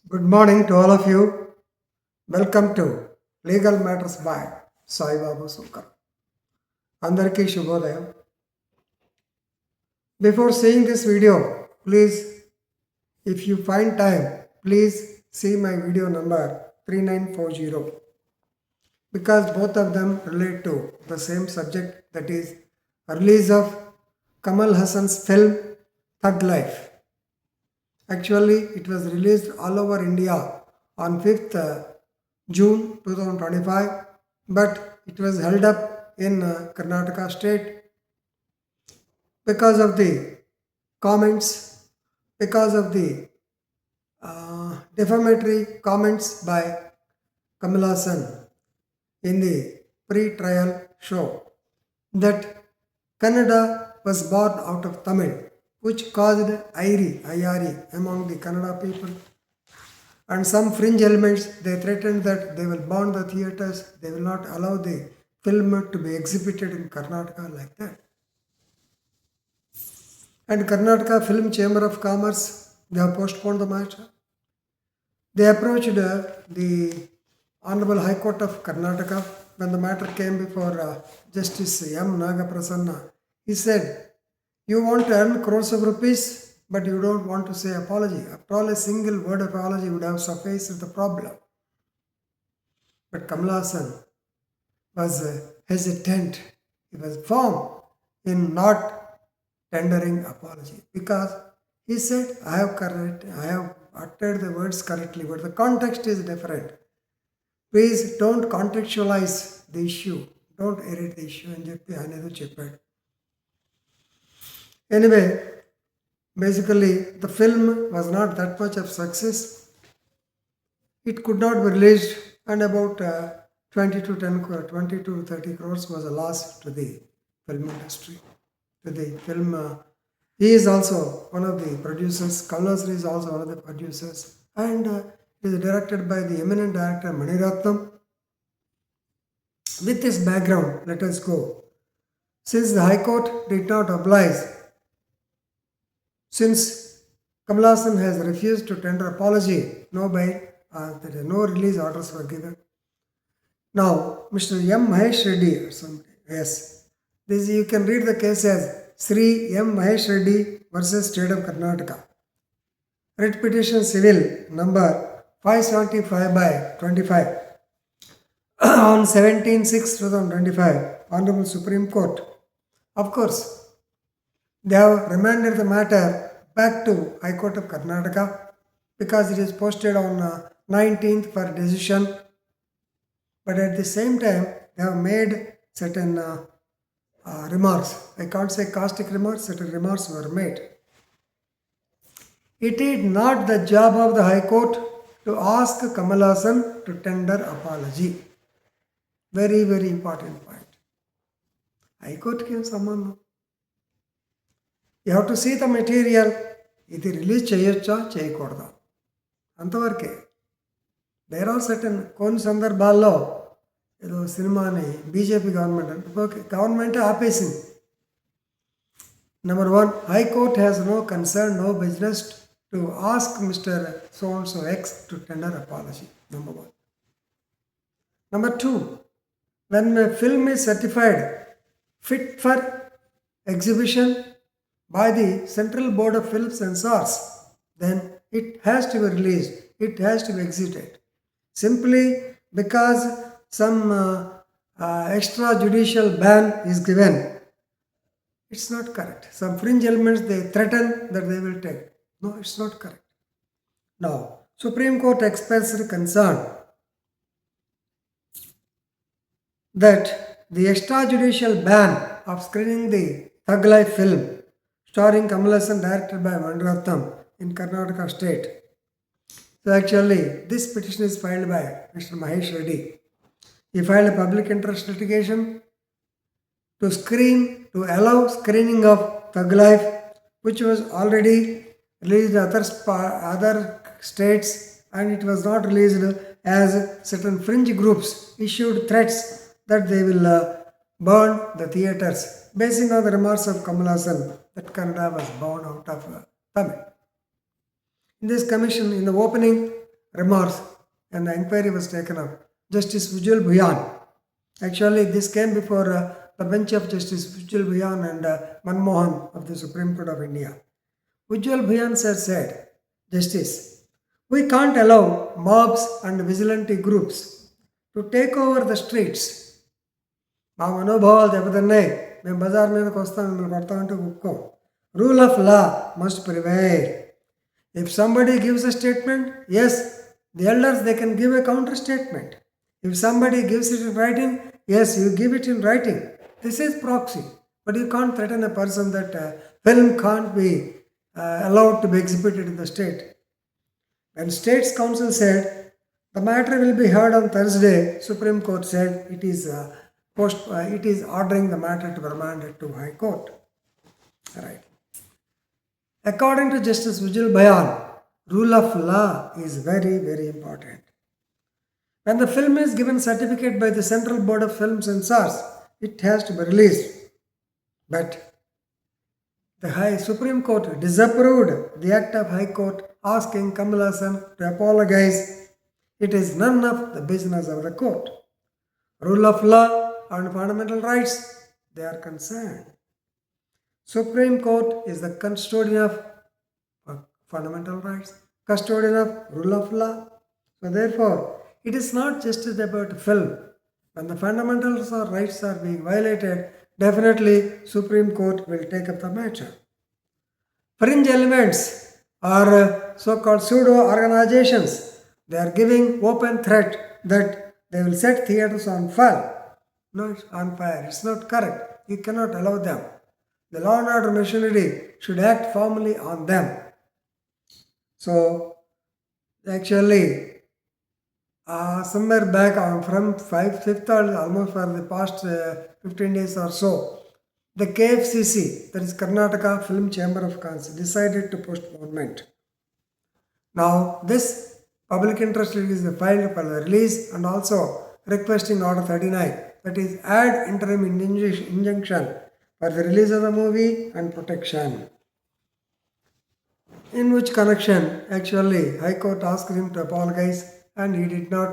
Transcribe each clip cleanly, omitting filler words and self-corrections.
Good morning to all of you. Welcome to Legal Matters by Sai Babu Sukar. Andarki Shubhodayam. Before seeing this video, please, if you find time, please see my video number 3940 because both of them relate to the same subject, that is release of Kamal Hassan's film Thug Life. Actually, it was released all over India on 5th June 2025, but it was held up in Karnataka State because of the comments, because of the defamatory comments by Kamal Hassan in the pre-trial show that Kannada was born out of Tamil, which caused IRE among the Kannada people. And some fringe elements, they threatened that they will burn the theatres, they will not allow the film to be exhibited in Karnataka like that. And Karnataka Film Chamber of Commerce, they have postponed the matter. They approached the Honorable High Court of Karnataka when the matter came before Justice M. Nagaprasanna. He said, you want to earn crores of rupees, but you don't want to say apology. After all, a single word of apology would have sufficed the problem. But Kamal Hassan was hesitant. He was firm in not tendering apology because he said, I have uttered the words correctly, but the context is different. Please don't contextualize the issue. Don't edit the issue and చెప్పి Anyway, basically, the film was not that much of success. It could not be released, and about 20 to 30 crores was a loss to the film industry. To the film, he is also one of the producers. Kamal is also one of the producers, and it is directed by the eminent director Mani Ratnam. With this background, let us go. Since the High Court did not oblige, since Kamal Hassan has refused to tender apology, no bail, no release orders were given. Now, Mr. M.Mahesh Reddy, or something, yes, this you can read the case as Sri M.Mahesh Reddy versus State of Karnataka. Writ petition civil number 575 by 25 on 17/6/2025, Honorable Supreme Court. Of course, they have remanded the matter back to High Court of Karnataka because it is posted on 19th for decision. But at the same time, they have made certain remarks. I can't say caustic remarks, certain remarks were made. It is not the job of the High Court to ask Kamal Hassan to tender apology. Very, very important point. High Court came someone. You have to see the material. ఇది release చేయొచ్చా చేయకూడదా అంతవరకే. There are certain కొన్ని సందర్భాల్లో ఏదో సినిమాని BJP government అంటే okay గవర్నమెంటే ఆపేసింది. Number one, high court has no concern, no business to ask mister so and so X to tender apology. Number one. Number two, when a film is certified fit for exhibition by the Central Board of Film Censors, then it has to be released, it has to be exhibited. Simply because some extrajudicial ban is given, it's not correct. Some fringe elements they threaten that they will take. No, it's not correct. Now, Supreme Court expressed concern that the extrajudicial ban of screening the Thug Life film starring Kamal Hassan, directed by Mani Ratnam in Karnataka State. So actually, this petition is filed by Mr. Mahesh Reddy. He filed a public interest litigation to allow screening of Thug Life, which was already released in other states, and it was not released as certain fringe groups issued threats that they will burn the theatres, basing on the remarks of Kamal Hassan that Kannada was born out of Tamil. In this commission, in the opening, remorse and the inquiry was taken up. Justice Vijay Bhuyan. Actually, this came before the bench of Justice Vijay Bhuyan and Manmohan of the Supreme Court of India. Vijay Bhuyan sir said, Justice, we can't allow mobs and vigilante groups to take over the streets. మా మనోభావాలు దెబ్బతిన్నాయి, మేము బజార్ మీదకి వస్తాం, మిమ్మల్ని కొడతామంటే ఒప్పుకోం. Rule of law must prevail. If somebody gives a statement, yes, the elders they can give a counter statement. If somebody gives it in writing, yes, you give it in writing. This is proxy. But you can't threaten a person that film can't be allowed to be exhibited in the state. When State's Council said the matter will be heard on Thursday, Supreme Court said it is ordering the matter to be remanded to High Court. Right. According to Justice Vijay Bhuyan, rule of law is very, very important. When the film is given certificate by the Central Board of Film Censors, it has to be released. But the Supreme Court disapproved the act of High Court asking Kamal to apologize. It is none of the business of the court. Rule of law and fundamental rights, they are concerned. Supreme Court is the custodian of fundamental rights, custodian of rule of law. So therefore, it is not just about film. When the fundamentals or rights are being violated, definitely Supreme Court will take up the matter. Fringe elements are so-called pseudo-organizations. They are giving open threat that they will set theatres on fire. No, it's on fire. It's not correct. You cannot allow them. The law and order machinery should act firmly on them. So, actually, somewhere back from 5th or almost for the past 15 days or so, the KFCC, that is Karnataka Film Chamber of Commerce, decided to postponement. Now, this public interest is filed for the release and also requesting Order 39, that is add interim injunction for the release of the movie and protection. In which connection, actually, High Court asked him to apologize and he did not.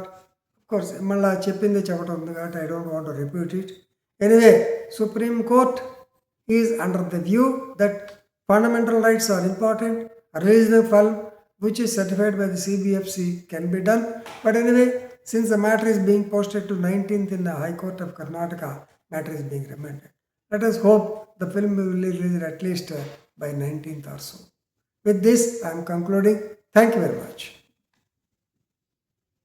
Of course, I don't want to repeat it. Anyway, Supreme Court is under the view that fundamental rights are important. Release the film which is certified by the CBFC can be done. But anyway, since the matter is being posted to 19th in the High Court of Karnataka, matter is being remanded. Let us hope the film will be released at least by 19th or so. With this, I am concluding. Thank you very much.